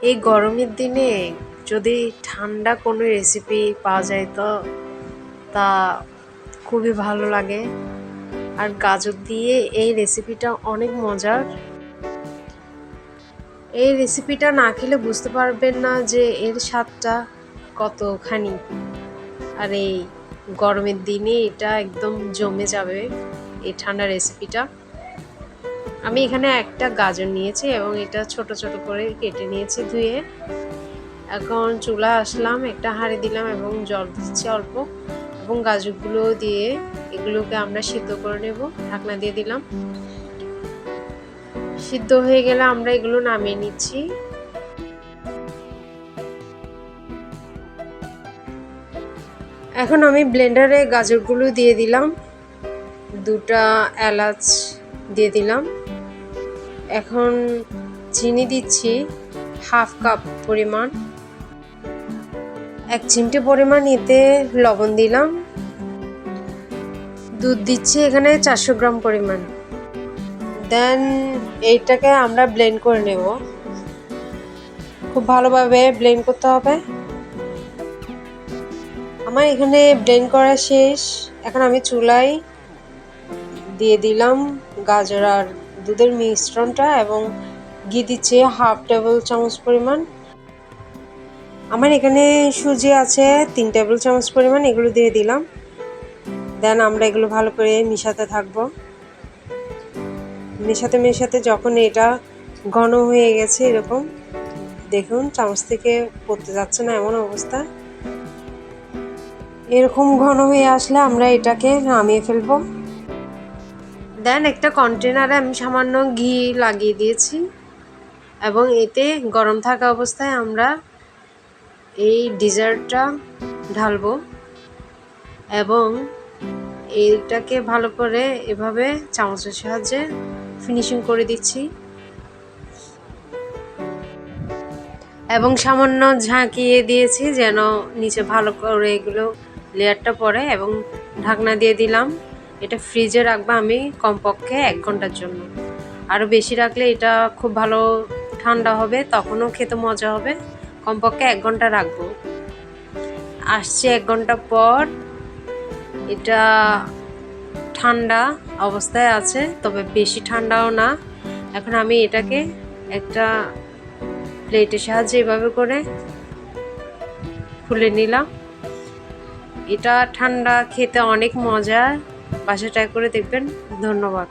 এই গরমের দিনে যদি ঠান্ডা কোনো রেসিপি পাওয়া যায় তো তা খুবই ভালো লাগে। আর গাজর দিয়ে এই রেসিপিটা অনেক মজার। এই রেসিপিটা না খেলে বুঝতে পারবেন না যে এর স্বাদটা কতখানি। আর এই গরমের দিনে এটা একদম জমে যাবে এই ঠান্ডা রেসিপিটা। আমি এখানে একটা গাজর নিয়েছি এবং এটা ছোট ছোট করে কেটে নিয়েছি ধুয়ে। এখন চুলা আসলাম, একটা হাঁড়ি দিলাম এবং জল দিচ্ছি অল্প, এবং গাজরগুলো দিয়ে এগুলোকে আমরা সিদ্ধ করে নেব। ঢাকনা দিয়ে দিলাম। সিদ্ধ হয়ে গেলে আমরা এগুলো নামিয়ে নিচ্ছি। এখন আমি ব্লেন্ডারে গাজরগুলো দিয়ে দিলাম, দুটা এলাচ দিয়ে দিলাম। এখন চিনি দিচ্ছি হাফ কাপ পরিমাণ, 1 চিমটে পরিমাণ এতে লবণ দিলাম। দুধ দিচ্ছি এখানে 400 গ্রাম পরিমাণ। দেন এইটাকে আমরা ব্লেন্ড করে নেব, খুব ভালোভাবে ব্লেন্ড করতে হবে। আমার এখানে ব্লেন্ড করা শেষ। এখন আমি চুলায় দিয়ে দিলাম গাজর আর দুধের মিশ্রণটা এবং ঘি দিচ্ছি হাফ টেবিল চামচ পরিমাণ। আমার এখানে সুজি আছে 3 টেবিল চামচ পরিমাণ, এগুলো দিয়ে দিলাম। দেন আমরা এগুলো ভালো করে মিশাতে থাকবো। মেশাতে মেশাতে যখন এটা ঘন হয়ে গেছে, এরকম দেখুন চামচ থেকে পড়তে যাচ্ছে না এমন অবস্থা, এরকম ঘন হয়ে আসলে আমরা এটাকে নামিয়ে ফেলবো। দেন একটা কন্টেনারে আমি সামান্য ঘি লাগিয়ে দিয়েছি এবং এতে গরম থাকা অবস্থায় আমরা এই ডেজার্টটা ঢালবো এবং এইটাকে ভালো করে এভাবে চামচের সাহায্যে ফিনিশিং করে দিচ্ছি এবং সামান্য ঝাঁকিয়ে দিয়েছি যেন নিচে ভালো করে এগুলো লেয়ারটা পড়ে, এবং ঢাকনা দিয়ে দিলাম। এটা ফ্রিজে রাখবো আমি কমপক্ষে 1 ঘন্টার জন্য। আরও বেশি রাখলে এটা খুব ভালো ঠান্ডা হবে, তখনও খেতে মজা হবে। কমপক্ষে 1 ঘন্টা রাখবো। আসছে 1 ঘন্টা পর, এটা ঠান্ডা অবস্থায় আছে, তবে বেশি ঠান্ডাও না। এখন আমি এটাকে একটা প্লেটের সাহায্যে এভাবে করে খুলে নিলাম। এটা ঠান্ডা খেতে অনেক মজা, বাসায় ট্রাই করে দেখবেন। ধন্যবাদ।